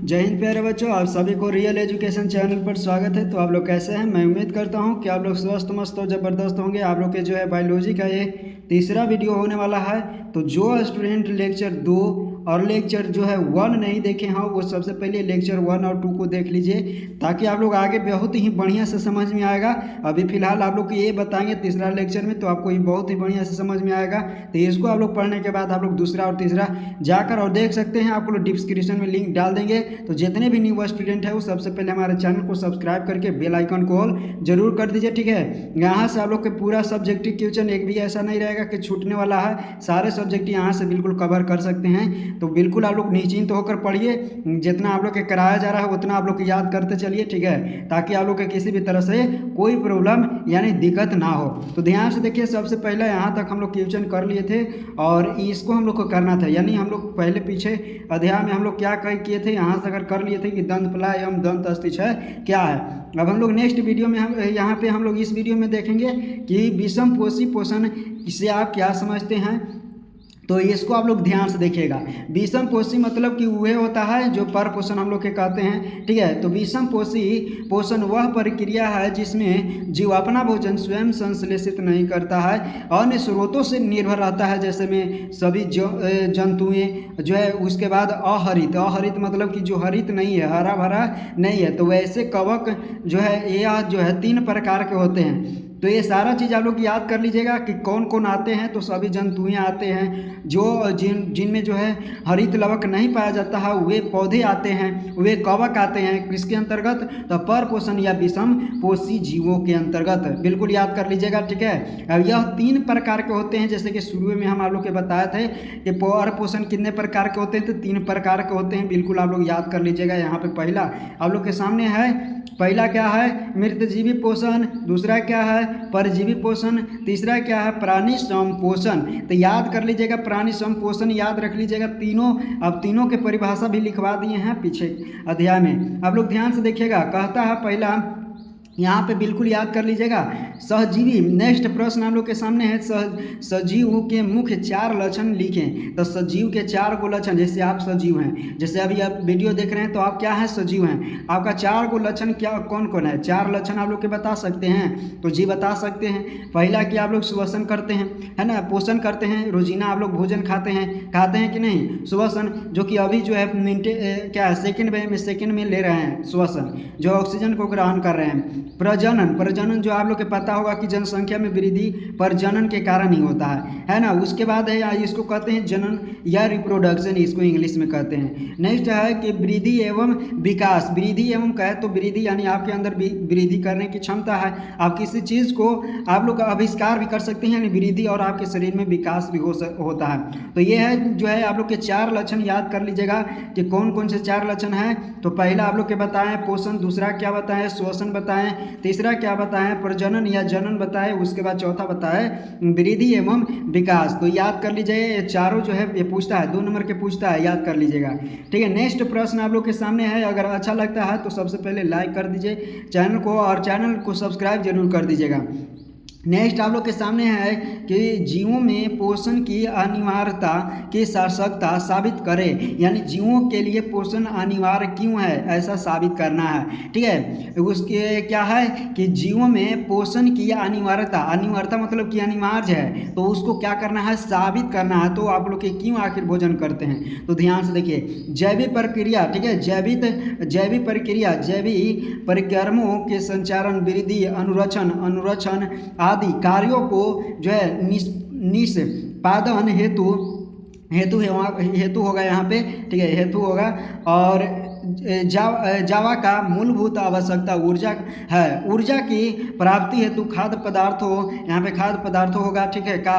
जय हिंद प्यारे बच्चों, आप सभी को रियल एजुकेशन चैनल पर स्वागत है। तो आप लोग कैसे हैं? मैं उम्मीद करता हूं कि आप लोग स्वस्थ मस्त और ज़बरदस्त होंगे। आप लोग के जो है बायोलॉजी का ये तीसरा वीडियो होने वाला है। तो जो स्टूडेंट लेक्चर 2 और लेक्चर जो है 1 नहीं देखे हों वो सबसे पहले लेक्चर 1 और 2 को देख लीजिए, ताकि आप लोग आगे बहुत ही बढ़िया से समझ में आएगा। अभी फ़िलहाल आप लोग को ये बताएंगे तीसरा लेक्चर में, तो आपको ये बहुत ही बढ़िया से समझ में आएगा। तो इसको आप लोग पढ़ने के बाद आप लोग दूसरा और तीसरा जाकर और देख सकते हैं। आपको लोग डिस्क्रिप्शन में लिंक डाल देंगे। तो जितने भी न्यू स्टूडेंट है वो सबसे पहले हमारे चैनल को सब्सक्राइब करके बेल आइकन को ऑल जरूर कर दीजिए, ठीक है। यहाँ से आप लोग के पूरा सब्जेक्टिव क्वेश्चन एक भी ऐसा नहीं रहेगा कि छूटने वाला है। सारे सब्जेक्ट यहाँ से बिल्कुल कवर कर सकते हैं। तो बिल्कुल आप लोग निश्चिंत होकर पढ़िए। जितना आप लोग के कराया जा रहा है उतना आप लोग याद करते चलिए, ठीक है, ताकि आप लोग के किसी भी तरह से कोई प्रॉब्लम यानी दिक्कत ना हो। तो ध्यान से देखिए, सबसे पहले यहाँ तक हम लोग क्वेश्चन कर लिए थे और इसको हम लोग को करना था। यानी हम लोग पहले पीछे अध्याय में हम लोग क्या किए थे, यहाँ से अगर कर लिए थे कि दंत प्लाय एवं दंत अस्थिच है क्या है। अब हम लोग नेक्स्ट वीडियो में यहाँ पे हम लोग इस वीडियो में देखेंगे कि विषम पोषी पोषण इसे आप क्या समझते हैं। तो इसको आप लोग ध्यान से देखिएगा। विषम पोषी मतलब कि वह होता है जो पर पोषण हम लोग के कहते हैं, ठीक है। तो विषम पोषी पोषण वह प्रक्रिया है जिसमें जीव अपना भोजन स्वयं संश्लेषित नहीं करता है, अन्य स्रोतों से निर्भर रहता है। जैसे में सभी जंतुएं जो है, उसके बाद अहरित मतलब कि जो हरित नहीं है, हरा भरा नहीं है। तो वैसे कवक जो है यह जो है 3 प्रकार के होते हैं। तो ये सारा चीज़ आप लोग याद कर लीजिएगा कि कौन कौन आते हैं। तो सभी जंतुएं आते हैं, जो जिनमें जो है हरित लवक नहीं पाया जाता है, वे पौधे आते हैं, वे कवक आते हैं। किसके अंतर्गत? तो पर पोषण या विषम पोषी जीवों के अंतर्गत। बिल्कुल याद कर लीजिएगा, ठीक है। अब यह 3 प्रकार के होते हैं। जैसे कि शुरू में हम आप लोग के बताए थे कि पर पोषण कितने प्रकार के होते हैं, तो 3 प्रकार के होते हैं। बिल्कुल आप लोग याद कर लीजिएगा। यहाँ पे पहला आप लोग के सामने है, पहला क्या है? मृतजीवी पोषण। दूसरा क्या है? परजीवी पोषण। तीसरा क्या है? प्राणी संपोषण। तो याद कर लीजिएगा, प्राणी संपोषण याद रख लीजिएगा तीनों। अब तीनों के परिभाषा भी लिखवा दिए हैं पीछे अध्याय में। आप लोग ध्यान से देखिएगा। कहता है पहला, यहाँ पे बिल्कुल याद कर लीजिएगा, सहजीवी। नेक्स्ट प्रश्न हम लोग के सामने है, सजीव के मुख्य 4 लक्षण लिखें। तो सजीव के 4 गो लक्षण। जैसे आप सजीव हैं, जैसे अभी आप वीडियो देख रहे हैं तो आप क्या हैं? सजीव हैं। आपका 4 गो लक्षण क्या कौन कौन है? 4 लक्षण आप लोग के बता सकते हैं? तो जी बता सकते हैं। पहला कि आप लोग श्वसन करते हैं, है ना, पोषण करते हैं। रोजीना आप लोग भोजन खाते हैं कि नहीं? श्वसन जो कि अभी जो है क्या सेकंड में ले रहे हैं श्वसन, जो ऑक्सीजन को ग्रहण कर रहे हैं। प्रजनन जो आप लोग के पता होगा कि जनसंख्या में वृद्धि प्रजनन के कारण ही होता है ना। उसके बाद है, इसको कहते हैं जनन या रिप्रोडक्शन, इसको इंग्लिश में कहते हैं। नेक्स्ट है कि वृद्धि एवं विकास। वृद्धि एवं कहे तो वृद्धि यानी आपके अंदर वृद्धि करने की क्षमता है। आप किसी चीज़ को आप लोग आविष्कार भी कर सकते हैं, यानी वृद्धि, और आपके शरीर में विकास भी होता है। तो ये है जो है आप लोग के 4 लक्षण। याद कर लीजिएगा कि कौन कौन से 4 लक्षण हैं। तो पहला आप लोग के बताएं पोषण, दूसरा क्या बताएं? श्वसन बताएं, तीसरा क्या बताएं? प्रजनन या जनन बताएं, उसके बाद चौथा बताएं वृद्धि एवं विकास। तो याद कर लीजिए, ये चारों जो है ये पूछता है, 2 नंबर के पूछता है, याद कर लीजिएगा, ठीक है। नेक्स्ट प्रश्न आप लोग के सामने है। अगर अच्छा लगता है तो सबसे पहले लाइक कर दीजिए चैनल को, और चैनल को सब्सक्राइब जरूर कर दीजिएगा। नेक्स्ट आप लोग के सामने है कि जीवों में पोषण की अनिवार्यता की सार्थकता साबित करें। यानी जीवों के लिए पोषण अनिवार्य क्यों है, ऐसा साबित करना है, ठीक है। उसके क्या है कि जीवों में पोषण की अनिवार्यता मतलब कि अनिवार्य है, तो उसको क्या करना है? साबित करना है। तो आप लोग के क्यों आखिर भोजन करते हैं, तो ध्यान से देखिए। जैविक प्रक्रिया, ठीक है, जैविक प्रक्रिया, जैविक परिक्रमों के संचारण, वृद्धि, अनुरक्षण आदि कार्यों को जो है निष्पादन हेतु होगा यहाँ पे, ठीक है, हेतु होगा। और जावा का मूलभूत आवश्यकता ऊर्जा है। ऊर्जा की प्राप्ति हेतु खाद्य पदार्थों, यहाँ पे खाद्य पदार्थों होगा, ठीक है, का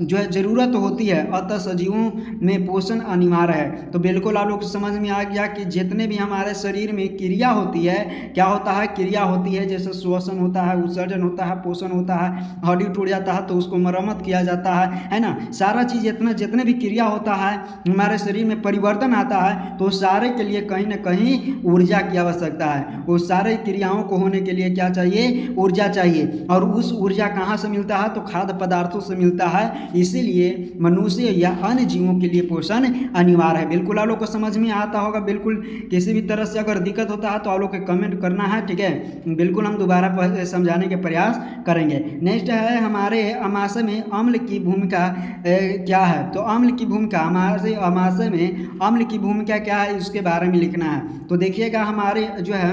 जो है ज़रूरत होती है। अतः सजीवों में पोषण अनिवार्य है। तो बिल्कुल आप लोग को समझ में आ गया कि जितने भी हमारे शरीर में क्रिया होती है, क्या होता है? क्रिया होती है। जैसे श्वसन होता है, उत्सर्जन होता है, पोषण होता है, हड्डी टूट जाता है तो उसको मरम्मत किया जाता है ना। सारा चीज़ जितने भी क्रिया होता है हमारे शरीर में परिवर्तन आता है, तो सारे के लिए कहीं ना कहीं ऊर्जा की आवश्यकता है। उस सारे क्रियाओं को होने के लिए क्या चाहिए? ऊर्जा चाहिए। और उस ऊर्जा कहाँ से मिलता है? तो खाद्य पदार्थों से मिलता है। इसीलिए मनुष्य या अन्य जीवों के लिए पोषण अनिवार्य है। बिल्कुल आप लोग को समझ में आता होगा। बिल्कुल किसी भी तरह से अगर दिक्कत होता है तो आप लोग को कमेंट करना है, ठीक है। बिल्कुल हम दोबारा समझाने के प्रयास करेंगे। नेक्स्ट है हमारे अमाशय में अम्ल की भूमिका क्या है? तो अम्ल की भूमिका, हमारे अमाशय में अम्ल की भूमिका क्या है, इसके बारे में लिखना है। तो देखिएगा हमारे जो है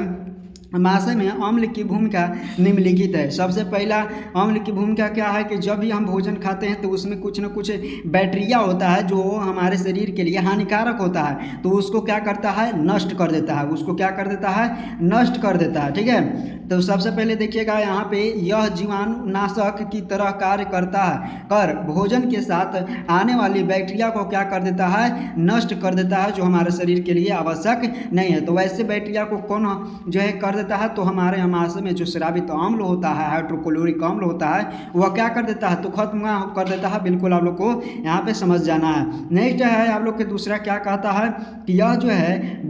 अमाशय में अम्ल की भूमिका निम्नलिखित है। सबसे पहला अम्ल की भूमिका क्या है कि जब भी हम भोजन खाते हैं तो उसमें कुछ न कुछ बैक्टीरिया होता है जो हमारे शरीर के लिए हानिकारक होता है, तो उसको क्या करता है? नष्ट कर देता है। उसको क्या कर देता है? नष्ट कर देता है, ठीक है। तो सबसे पहले देखिएगा यहाँ पे यह जीवाणुनाशक की तरह कार्य करता है, कर भोजन के साथ आने वाली बैक्टीरिया को क्या कर देता है? नष्ट कर देता है, जो हमारे शरीर के लिए आवश्यक नहीं है। तो वैसे बैक्टीरिया को कौन जो है कर देता है? तो हमारे अमाशय में जो स्रावित अम्ल होता है, हाइड्रोक्लोरिक अम्ल होता है, वह क्या कर देता है? तो खत्म कर देता है। बिल्कुल आप लोग को यहाँ पे समझ जाना है। नेक्स्ट है आप लोग के दूसरा क्या कहता है कि यह जो है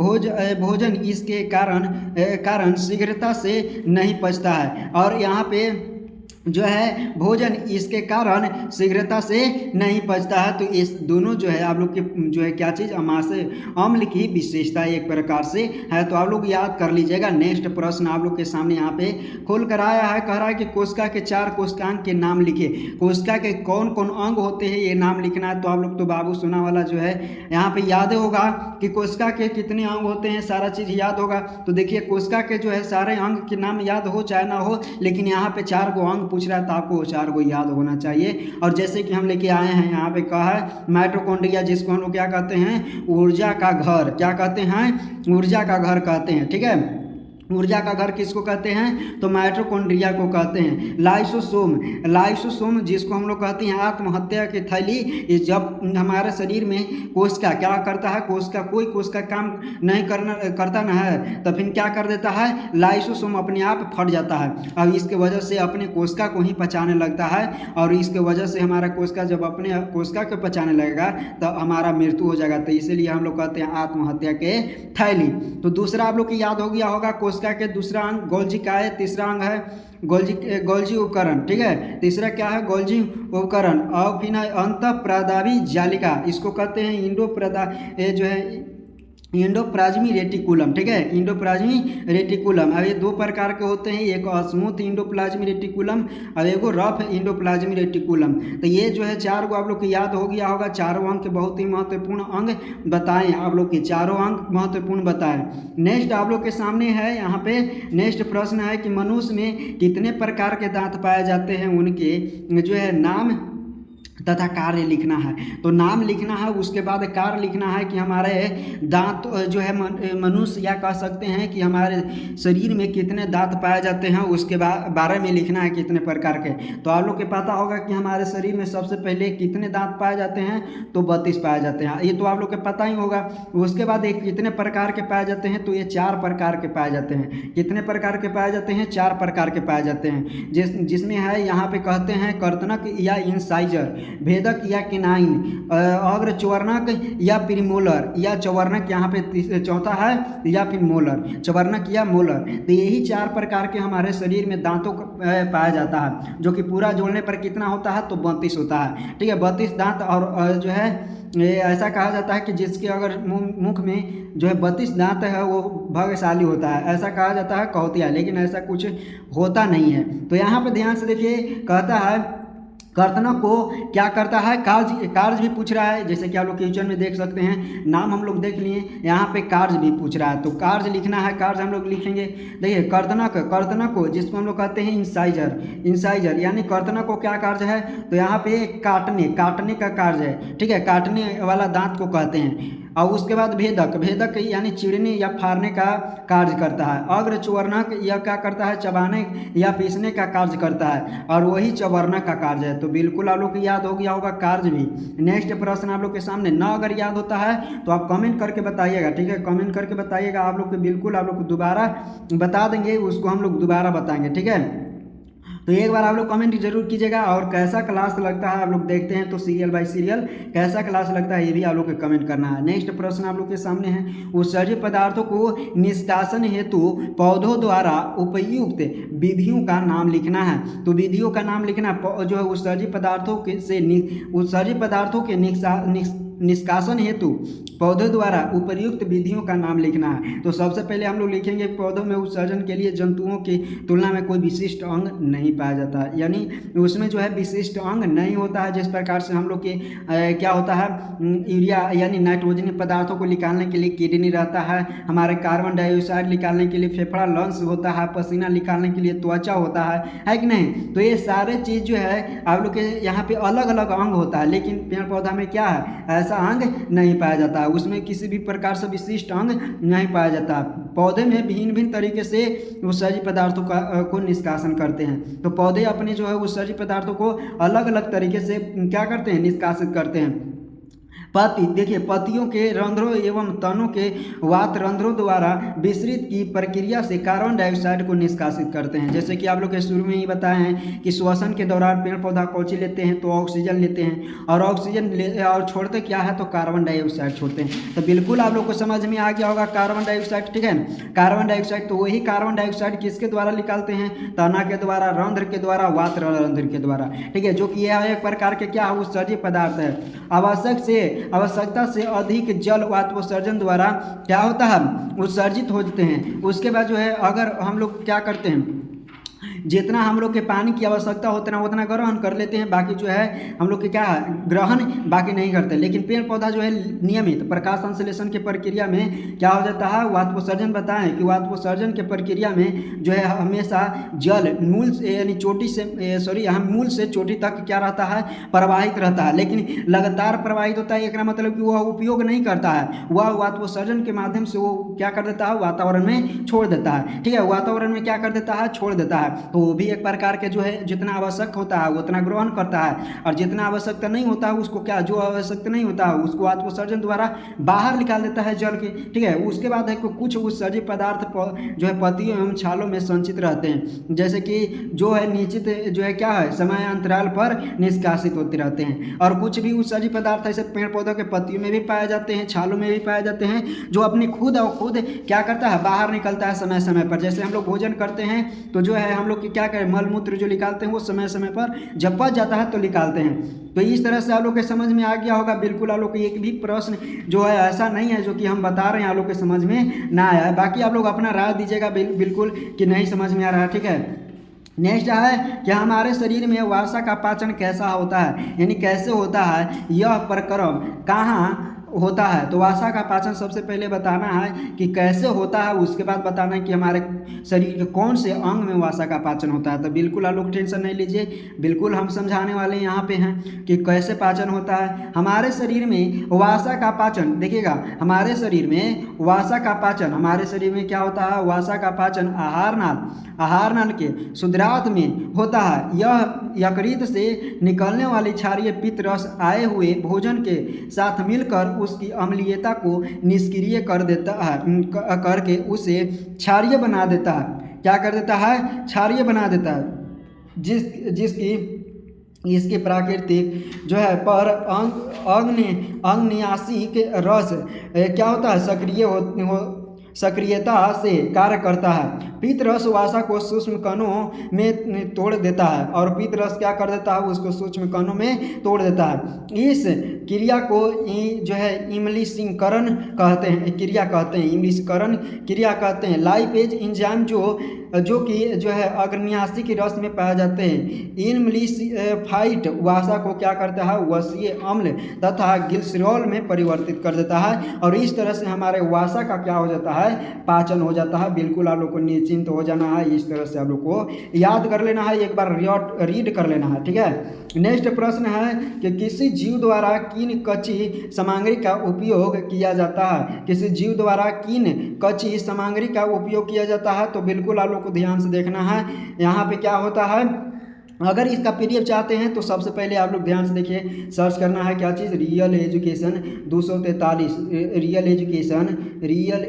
भोजन इसके कारण शीघ्रता से नहीं पचता है। और यहाँ पे जो है भोजन इसके कारण शीघ्रता से नहीं पचता है। तो इस दोनों जो है आप लोग के जो है क्या चीज़? अमाशय अम्ल की विशेषता एक प्रकार से है। तो आप लोग याद कर लीजिएगा। नेक्स्ट प्रश्न आप लोग के सामने यहाँ पे खोल कर आया है। कह रहा है कि कोशिका के 4 कोशिकांग के नाम लिखे। कोशिका के कौन कौन अंग होते हैं ये नाम लिखना है। तो आप लोग तो बाबू सोना वाला जो है यहाँ पे याद होगा कि कोशिका के कितने अंग होते हैं, सारा चीज़ याद होगा। तो देखिए कोशिका के जो है सारे अंग के नाम याद हो चाहे ना हो, लेकिन यहाँ पे 4 गो अंग पूछ रहा है तो आपको 4 को याद होना चाहिए। और जैसे कि हम लेके आए हैं यहाँ पे कहा है माइटोकॉन्ड्रिया, जिसको हम लोग क्या कहते हैं? ऊर्जा का घर। क्या कहते हैं? ऊर्जा का घर कहते हैं, ठीक है। ऊर्जा का घर किसको कहते हैं? तो माइटोकॉन्ड्रिया को कहते हैं। लाइसोसोम जिसको हम लोग कहते हैं आत्महत्या की थैली। ये जब हमारे शरीर में कोशिका क्या करता है? कोशिका कोई कोशिका काम नहीं करता ना है, तो फिर क्या कर देता है? लाइसोसोम अपने आप फट जाता है और इसके वजह से अपने कोशिका को ही पचाने लगता है। और इसके वजह से हमारा कोशिका जब अपने कोशिका को पचाने लगेगा तो हमारा मृत्यु हो जाएगा। तो इसीलिए हम लोग कहते हैं आत्महत्या के थैली। तो दूसरा आप लोग को याद हो गया होगा कोशिका के दूसरा अंग गोल्जी का है। तीसरा अंग है गोल्जी उपकरण, ठीक है। तीसरा क्या है? गोल्जी उपकरण। और फिर अंतःप्रदावी जालिका, इसको कहते हैं जो है इंडोप्लाज्मी रेटिकुलम, ठीक है। इंडोप्लाज्मी रेटिकुलम। अब ये 2 प्रकार के होते हैं, एक स्मूथ इंडोप्लाज्मी रेटिकुलम और एक रफ इंडोप्लाज्मी रेटिकुलम। तो ये जो है 4 को आप लोग को याद हो गया होगा। 4 अंग के बहुत ही महत्वपूर्ण अंग बताएं आप लोग के, 4 अंग महत्वपूर्ण बताएं। नेक्स्ट आप लोग के सामने है यहाँ पे नेक्स्ट प्रश्न है कि मनुष्य में कितने प्रकार के दांत पाए जाते हैं, उनके जो है नाम तथा कार्य लिखना है। तो नाम लिखना है, उसके बाद कार्य लिखना है कि हमारे दांत जो है मनुष्य या कह सकते हैं कि हमारे शरीर में कितने दांत पाए जाते हैं, उसके बारे में लिखना है कितने प्रकार के। तो आप लोग को पता होगा कि हमारे शरीर में सबसे पहले कितने दांत पाए जाते हैं? तो 32 पाए जाते हैं, ये तो आप लोग को पता ही होगा। उसके बाद एक कितने प्रकार के पाए जाते हैं? तो ये 4 प्रकार के पाए जाते हैं। कितने प्रकार के पाए जाते हैं? 4 प्रकार के पाए जाते हैं, जिसमें है यहाँ पे कहते हैं कर्तनक या इंसाइजर, भेदक या किनाइन, अग्र चवर्णक या प्रीमोलर, या चवर्णक यहाँ पे चौथा है, या फिर मोलर, चवर्णक या मोलर। तो यही 4 प्रकार के हमारे शरीर में दांतों पाया जाता है, जो कि पूरा जोड़ने पर कितना होता है? तो 32 होता है, ठीक है। 32 दांत। और जो है ऐसा कहा जाता है कि जिसके अगर मुख में जो है 32 दांत है वो भाग्यशाली होता है, ऐसा कहा जाता है, कौतिया। लेकिन ऐसा कुछ होता नहीं है। तो यहाँ पे ध्यान से देखिए, कहता है कर्तनक को क्या करता है? कार्य भी पूछ रहा है, जैसे कि आप लोग क्वेश्चन में देख सकते हैं। नाम हम लोग देख लिए, यहाँ पे कार्य भी पूछ रहा है, तो कार्य लिखना है। कार्य हम लोग लिखेंगे, देखिए कर्तनक को जिसको हम लोग कहते हैं इंसाइजर, यानी कर्तनक को क्या कार्य है? तो यहाँ पे काटने का कार्य है, ठीक है। काटने वाला दांत को कहते हैं। और उसके बाद भेदक यानी चिड़ने या फाड़ने का कार्य करता है। अग्र चवर्णक यह क्या करता है? चबाने या पीसने का कार्य करता है, और वही चवर्णक का कार्य है। तो बिल्कुल आप लोग को याद हो गया होगा कार्य भी। नेक्स्ट प्रश्न आप लोग के सामने न अगर याद होता है तो आप कमेंट करके बताइएगा, ठीक है। कमेंट करके बताइएगा, आप लोग को बिल्कुल आप लोग को दोबारा बता देंगे, उसको हम लोग दोबारा बताएंगे, ठीक है। तो एक बार आप लोग कमेंट जरूर कीजिएगा, और कैसा क्लास लगता है आप लोग देखते हैं तो सीरियल बाय सीरियल कैसा क्लास लगता है ये भी आप लोग को कमेंट करना है। नेक्स्ट प्रश्न आप लोग के सामने है, उत्सर्जित पदार्थों को निष्कासन हेतु पौधों द्वारा उपयुक्त विधियों का नाम लिखना है। तो विधियों का नाम लिखना जो है उत्सर्जित पदार्थों के उत्सर्जित पदार्थों के निष्कासन हेतु पौधों द्वारा उपयुक्त विधियों का नाम लिखना है। तो सबसे पहले हम लोग लिखेंगे पौधों में उत्सर्जन के लिए जंतुओं की तुलना में कोई विशिष्ट अंग नहीं पाया जाता है, यानी उसमें जो है विशिष्ट अंग नहीं होता है। जिस प्रकार से हम लोग के क्या होता है, यूरिया यानी नाइट्रोजन पदार्थों को निकालने के लिए किडनी रहता है, हमारे कार्बन डाइऑक्साइड निकालने के लिए फेफड़ा लंग्स होता है, पसीना निकालने के लिए त्वचा होता है कि नहीं। तो ये सारे चीज़ जो है आप लोग के यहाँ पे अलग अलग अंग होता है, लेकिन पेड़ पौधा में क्या है, ऐसा अंग नहीं पाया जाता है, उसमें किसी भी प्रकार से विशिष्ट अंग नहीं पाया जाता। पौधे में भिन्न भिन्न तरीके से उत्सर्जित पदार्थों को निष्कासन करते हैं। तो पौधे अपने जो है उत्सर्जित पदार्थों को अलग अलग तरीके से क्या करते हैं, निष्कासित करते हैं। पत्ती देखिए, पत्तियों के रंध्रों एवं तनों के वात रंध्रों द्वारा विसरित की प्रक्रिया से कार्बन डाइऑक्साइड को निष्कासित करते हैं। जैसे कि आप लोग के शुरू में ही बताए हैं कि श्वसन के दौरान पेड़ पौधा कौची लेते हैं, तो ऑक्सीजन लेते हैं, और ऑक्सीजन और छोड़ते क्या है, तो कार्बन डाइऑक्साइड छोड़ते हैं। तो बिल्कुल आप लोग को समझ में आ गया होगा कार्बन डाइऑक्साइड, ठीक है ना। कार्बन डाइऑक्साइड, तो वही कार्बन डाइऑक्साइड किसके द्वारा निकालते हैं, तना के द्वारा, रंध्र के द्वारा, वात रंध्र के द्वारा, ठीक है, जो कि यह एक प्रकार के क्या है, उत्सर्जित पदार्थ है। आवश्यकता से अधिक जल वाष्पोत्सर्जन द्वारा क्या होता है, उत्सर्जित होते हैं। उसके बाद जो है अगर हम लोग क्या करते हैं, जितना हम लोग के पानी की आवश्यकता होता है उतना ग्रहण कर लेते हैं, बाकी जो है हम लोग के क्या है, ग्रहण बाकी नहीं करते। लेकिन पेड़ पौधा जो है नियमित प्रकाश संश्लेषण की प्रक्रिया में क्या हो जाता है, वाष्पोत्सर्जन बताएं कि वाष्पोत्सर्जन की प्रक्रिया में जो है हमेशा जल मूल से यानी चोटी से मूल से चोटी तक क्या रहता है, प्रवाहित रहता है, लेकिन लगातार प्रवाहित होता है। एक मतलब कि वह उपयोग नहीं करता है, वह वाष्पोत्सर्जन के माध्यम से वो क्या कर देता है, वातावरण में छोड़ देता है, ठीक है, वातावरण में क्या कर देता है, छोड़ देता है। तो वो भी एक प्रकार के जो है जितना आवश्यक होता है उतना ग्रहण करता है, और जितना आवश्यकता नहीं होता है उसको क्या, जो आवश्यकता नहीं होता है उसको वाष्पोत्सर्जन द्वारा बाहर निकाल देता है जल के, ठीक है। उसके बाद है कुछ उत्सर्जित पदार्थ जो है पत्तियों एवं छालों में संचित रहते हैं, जैसे कि जो है निश्चित जो है क्या है, समय अंतराल पर निष्कासित होते रहते हैं। और कुछ भी उत्सर्जित पदार्थ ऐसे पेड़ पौधों के पत्तियों में भी पाए जाते हैं, छालों में भी पाए जाते हैं, जो अपनी खुद क्या करता है, बाहर निकलता है समय समय पर। जैसे हम लोग भोजन करते हैं तो जो है हम लोग क्या करें, मल मूत्र जो निकालते हैं वो समय समय पर जब पच जाता है तो निकालते हैं। तो इस तरह से आप लोग के समझ में आ गया होगा। बिल्कुल आप लोग को एक भी प्रश्न जो है ऐसा नहीं है जो कि हम बता रहे हैं आप लोग के समझ में ना आया है। बाकी आप लोग अपना राय दीजिएगा बिल्कुल कि नहीं समझ में आ रहा है, ठीक है। नेक्स्ट है कि हमारे शरीर में वसा का पाचन कैसा होता है, यानी कैसे होता है, यह प्रक्रम कहाँ होता है। तो वसा का पाचन सबसे पहले बताना है कि कैसे होता है, उसके बाद बताना है कि हमारे शरीर के कौन से अंग में वसा का पाचन होता है। तो बिल्कुल आप लोग टेंशन नहीं लीजिए, बिल्कुल हम समझाने वाले यहाँ पे हैं कि कैसे पाचन होता है। हमारे शरीर में वसा का पाचन देखिएगा, हमारे शरीर में वसा का पाचन, हमारे शरीर में क्या होता है, वसा का पाचन आहार नाल के शुद्रार्थ में होता है। यह यकृत से निकलने वाली क्षारीय पित्त रस आए हुए भोजन के साथ मिलकर उसकी अम्लीयता को निष्क्रिय कर देता है, करके उसे क्षारीय बना देता है। क्या कर देता है, क्षारीय बना देता है, जिसकी इसके प्राकृतिक जो है पर अग्न्यासी के रस क्या होता है, सक्रियता से कार्य करता है। पित्त रस वसा को सूक्ष्म कणों में तोड़ देता है, और पित्त रस क्या कर देता है, उसको सूक्ष्म कणों में तोड़ देता है। इस क्रिया को जो है इमलिशीकरण कहते हैं, इमलिशीकरण क्रिया कहते हैं। लाइपेज एंजाइम जो कि जो है अग्न्यासी के रस में पाए जाते हैं। इमलिफाइट वसा को क्या करता है, वसीय अम्ल तथा ग्लिसरॉल में परिवर्तित कर देता है, और इस तरह से हमारे वसा का क्या हो जाता है, पाचन हो जाता है। बिल्कुल आप लोग को निश्चिंत हो जाना है, इस तरह से आप लोग को याद कर लेना है, एक बार रीड कर लेना है, ठीक है। नेक्स्ट प्रश्न है कि किसी जीव द्वारा किन कच्ची सामग्री का उपयोग किया जाता है, किसी जीव द्वारा किन कच्ची सामग्री का उपयोग किया जाता है। तो बिल्कुल आप लोग को ध्यान से देखना है। यहाँ पे क्या होता है, अगर इसका पीडीएफ चाहते हैं तो सबसे पहले आप लोग ध्यान से देखिए, सर्च करना है क्या चीज़, रियल एजुकेशन 243, रियल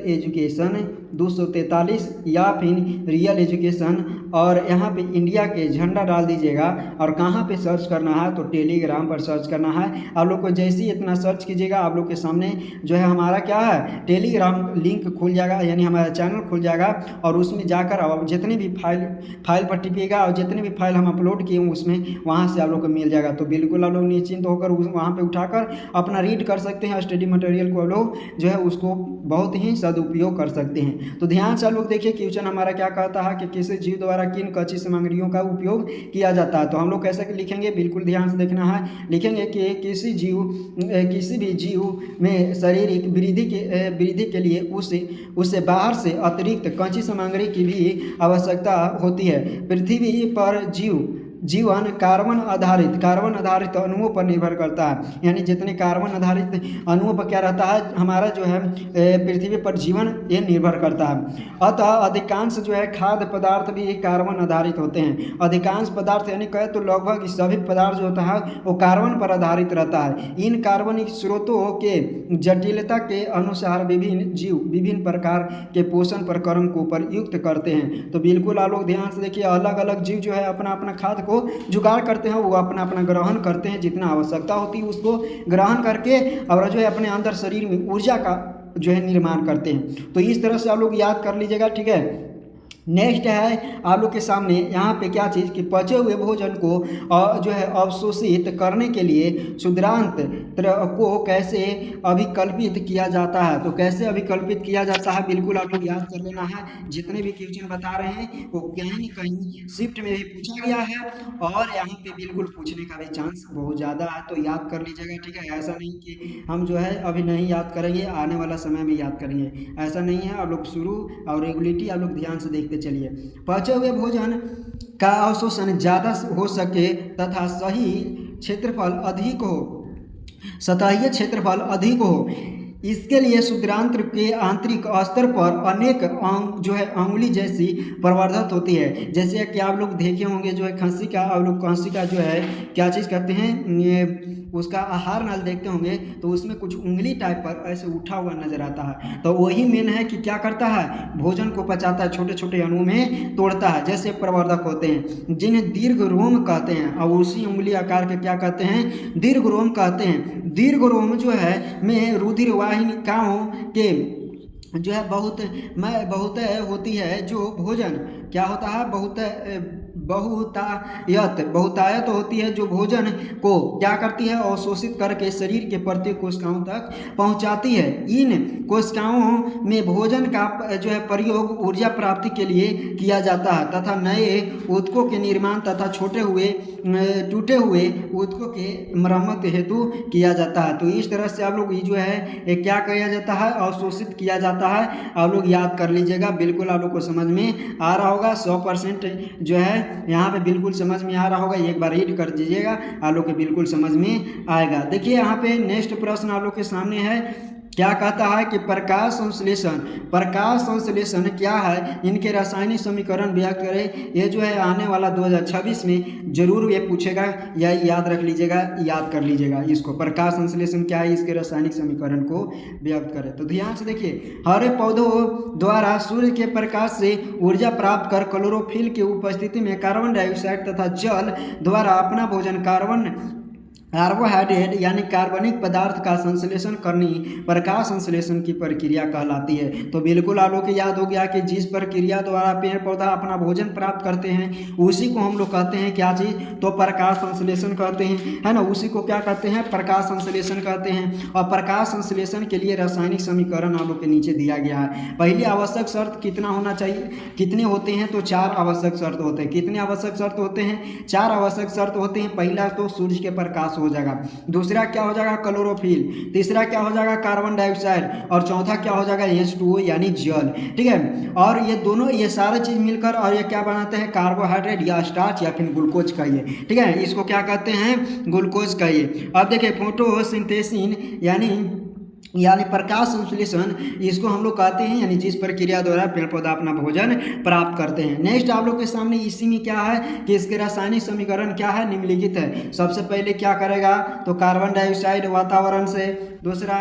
एजुकेशन 243 या फिर रियल एजुकेशन, और यहाँ पे इंडिया के झंडा डाल दीजिएगा। और कहाँ पे सर्च करना है तो टेलीग्राम पर सर्च करना है। आप लोग को जैसे ही इतना सर्च कीजिएगा आप लोग के सामने जो है हमारा क्या है टेलीग्राम लिंक खुल जाएगा, यानी हमारा चैनल खुल जाएगा। और उसमें जाकर आप जितनी भी फाइल पर टिपिएगा और जितने भी फाइल हम अपलोड किए हूँ उसमें वहाँ से आप लोग को मिल जाएगा। तो बिल्कुल आप लोग निश्चिंत होकर वहाँ पे उठाकर अपना रीड कर सकते हैं। स्टडी मटेरियल को आप लोग जो है उसको बहुत ही सदुपयोग कर सकते हैं। तो ध्यान से आप लोग देखिए, क्वेश्चन हमारा क्या कहता है कि किसी जीव द्वारा किन कच्ची सामग्रियों का उपयोग किया जाता है। तो हम लोग कैसे लिखेंगे, बिल्कुल ध्यान से देखना है। लिखेंगे कि किसी भी जीव में शारीरिक वृद्धि के लिए उससे बाहर से अतिरिक्त कच्ची सामग्री की भी आवश्यकता होती है। पृथ्वी पर जीवन कार्बन आधारित अणुओं पर निर्भर करता है, यानी जितने कार्बन आधारित अणुओं पर क्या रहता है हमारा जो है पृथ्वी पर जीवन ये निर्भर करता है। अतः अधिकांश जो है खाद्य पदार्थ भी कार्बन आधारित होते हैं। अधिकांश पदार्थ यानी कहे तो लगभग सभी पदार्थ जो होता है वो कार्बन पर आधारित रहता है। इन कार्बनिक स्रोतों के जटिलता के अनुसार विभिन्न जीव विभिन्न प्रकार के पोषण प्रक्रम को प्रयुक्त करते हैं। तो बिल्कुल आप लोग ध्यान से देखिए, अलग अलग जीव जो है अपना अपना खाद्य को जुगाड़ करते हैं, वो अपना अपना ग्रहण करते हैं, जितना आवश्यकता होती है उसको ग्रहण करके और जो है अपने अंदर शरीर में ऊर्जा का जो है निर्माण करते हैं। तो इस तरह से आप लोग याद कर लीजिएगा, ठीक है। नेक्स्ट है आप लोग के सामने यहाँ पे क्या चीज़ कि पचे हुए भोजन को जो है अवशोषित करने के लिए क्षुद्रांत्र को कैसे अभिकल्पित किया जाता है। तो कैसे अभिकल्पित किया जाता है बिल्कुल आप लोग याद कर लेना है। जितने भी क्वेश्चन बता रहे हैं वो कहीं कहीं शिफ्ट में भी पूछा गया है और यहाँ पे बिल्कुल पूछने का भी चांस बहुत ज़्यादा है, तो याद कर लीजिएगा, ठीक है। ऐसा नहीं कि हम जो है अभी नहीं याद करेंगे, आने वाला समय में याद करेंगे, ऐसा नहीं है। आप लोग शुरू और रेगुलेटरी आप लोग ध्यान से देखते चलिए। पचे हुए भोजन का अवशोषण ज्यादा हो सके तथा सतहीय क्षेत्रफल अधिक हो, इसके लिए क्षुद्रांत्र के आंतरिक स्तर पर अनेक जो है अंगुली जैसी प्रवर्धत होती है। जैसे कि आप लोग देखे होंगे जो है खांसी का जो है क्या चीज़ करते हैं, उसका आहार नाल देखते होंगे तो उसमें कुछ उंगली टाइप पर ऐसे उठा हुआ नजर आता है। तो वही मेन है कि क्या करता है, भोजन को पचाता है, छोटे छोटे अणुओं में तोड़ता है, जैसे प्रवर्धक होते हैं जिन्हें दीर्घ रोम कहते हैं। और उसी उंगली आकार के क्या कहते हैं, दीर्घ रोम कहते हैं। दीर्घ रोम जो है में रुधिर वाहिकाओं के जो है बहुत होती है। जो भोजन क्या होता है, बहुतायत होती है, जो भोजन को क्या करती है, अवशोषित करके शरीर के प्रत्येक कोशिकाओं तक पहुंचाती है। इन कोशिकाओं में भोजन का जो है प्रयोग ऊर्जा प्राप्ति के लिए किया जाता है तथा नए ऊतकों के निर्माण तथा टूटे हुए ऊतकों के मरम्मत हेतु किया जाता है। तो इस तरह से आप लोग जो है क्या किया जाता है, अवशोषित किया जाता है। आप लोग याद कर लीजिएगा, बिल्कुल आप लोग को समझ में आ रहा होगा, 100% जो है यहाँ पे बिल्कुल समझ में आ रहा होगा। एक बार रीड कर दीजिएगा, आप लोग के बिल्कुल समझ में आएगा। देखिए यहाँ पे नेक्स्ट प्रश्न आप लोग के सामने है, क्या कहता है कि प्रकाश संश्लेषण क्या है, इनके रासायनिक समीकरण व्यक्त करें। ये जो है आने वाला 2026 में जरूर ये पूछेगा, या याद रख लीजिएगा, याद कर लीजिएगा इसको। प्रकाश संश्लेषण क्या है, इसके रासायनिक समीकरण को व्यक्त करें। तो ध्यान से देखिए, हरे पौधों द्वारा सूर्य के प्रकाश से ऊर्जा प्राप्त कर क्लोरोफिल की उपस्थिति में कार्बन डाइऑक्साइड तथा जल द्वारा अपना भोजन कार्बोहाइड्रेट यानी कार्बनिक पदार्थ का संश्लेषण करनी प्रकाश संश्लेषण की प्रक्रिया कहलाती है। तो बिल्कुल आप लोग को याद हो गया कि जिस प्रक्रिया द्वारा पेड़ पौधा अपना भोजन प्राप्त करते हैं उसी को हम लोग कहते हैं क्या चीज़, तो प्रकाश संश्लेषण कहते हैं, है ना। उसी को क्या कहते हैं, प्रकाश संश्लेषण कहते हैं। और प्रकाश संश्लेषण के लिए रासायनिक समीकरण आप लोग के नीचे दिया गया है। पहली आवश्यक शर्त कितना होना चाहिए, कितने होते हैं, तो 4 आवश्यक शर्त होते हैं। कितने आवश्यक शर्त होते हैं, 4 आवश्यक शर्त होते हैं। पहला तो सूर्य के प्रकाश हो जाएगा, दूसरा क्या हो जाएगा क्लोरोफिल, तीसरा क्या हो जाएगा कार्बन डाइऑक्साइड, और चौथा क्या हो जाएगा H2O यानी जल, ठीक है। और ये दोनों ये सारे चीज मिलकर और ये क्या बनाते हैं, कार्बोहाइड्रेट या स्टार्च या फिर ग्लूकोज कहिए, ठीक है। इसको क्या कहते हैं, ग्लूकोज कहिए। अब देखिए फोटोसिंथेसिस यानी यानी प्रकाश संश्लेषण इसको हम लोग कहते हैं, यानी जिस प्रक्रिया द्वारा पेड़ पौधा अपना भोजन प्राप्त करते हैं। नेक्स्ट आप लोग के सामने इसी में क्या है कि इसके रासायनिक समीकरण क्या है, निम्नलिखित है। सबसे पहले क्या करेगा तो कार्बन डाइऑक्साइड वातावरण से, दूसरा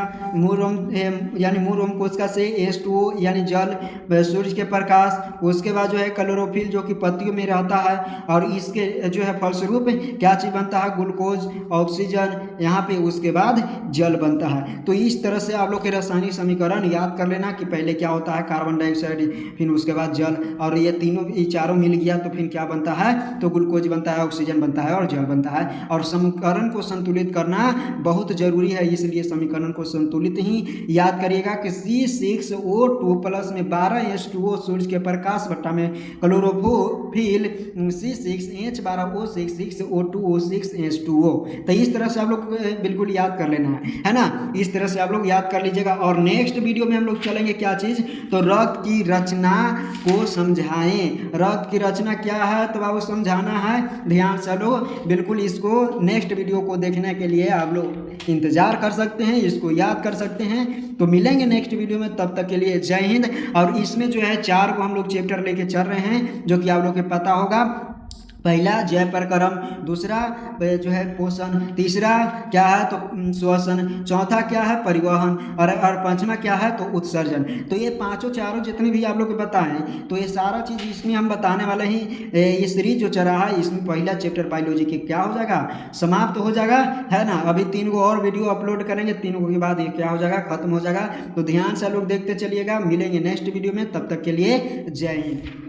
यानी मूल रोम कोशिका से H2O यानी जल, सूर्य के प्रकाश, उसके बाद जो है क्लोरोफिल जो कि पत्तियों में रहता है, और इसके जो है फलस्वरूप क्या चीज़ बनता है, ग्लूकोज, ऑक्सीजन, यहाँ पे उसके बाद जल बनता है। तो इस तरह से आप लोग के रासायनिक समीकरण याद कर लेना कि पहले क्या होता है, कार्बन डाइऑक्साइड, फिर उसके बाद जल, और ये तीनों ये चारों मिल गया तो फिर क्या बनता है, तो ग्लूकोज बनता है, ऑक्सीजन बनता है और जल बनता है। और समीकरण को संतुलित करना बहुत जरूरी है, इसलिए समीकरण को संतुलित ही याद करिएगा कि C6O2 प्लस में 12H2O सूर्य के प्रकाश बट्टा में क्लोरोफिल C6H12O6 6O2O6H2O। तो इस तरह से आप लोग बिल्कुल याद कर लेना है ना, इस तरह से आप लोग याद कर लीजिएगा। और नेक्स्ट वीडियो में हम लोग चलेंगे क्या चीज़, तो रक्त की रचना को समझाएं। रक्त की रचना क्या है तो आपको समझाना है, ध्यान से लो बिल्कुल। इसको नेक्स्ट वीडियो को देखने के लिए आप लोग इंतजार कर सकते हैं, इसको याद कर सकते हैं। तो मिलेंगे नेक्स्ट वीडियो में, तब तक के लिए जय हिंद। और इसमें जो है 4 को हम लोग चैप्टर लेके चल रहे हैं, जो कि आप लोग को पता होगा। पहला जय परक्रम, दूसरा जो है पोषण, तीसरा क्या है तो श्वसन, चौथा क्या है परिवहन, और पांचवा क्या है तो उत्सर्जन। तो ये पांचों चारों जितने भी आप लोग को बताएं, तो ये सारा चीज़ इसमें हम बताने वाले हैं। ये सीरीज जो चल रहा है इसमें पहला चैप्टर बायोलॉजी के क्या हो जाएगा, समाप्त हो जाएगा, है ना। अभी 3 को और वीडियो अपलोड करेंगे, 3 के बाद ये क्या हो जाएगा, खत्म हो जाएगा। तो ध्यान से लोग देखते चलिएगा। मिलेंगे नेक्स्ट वीडियो में, तब तक के लिए जय हिंद।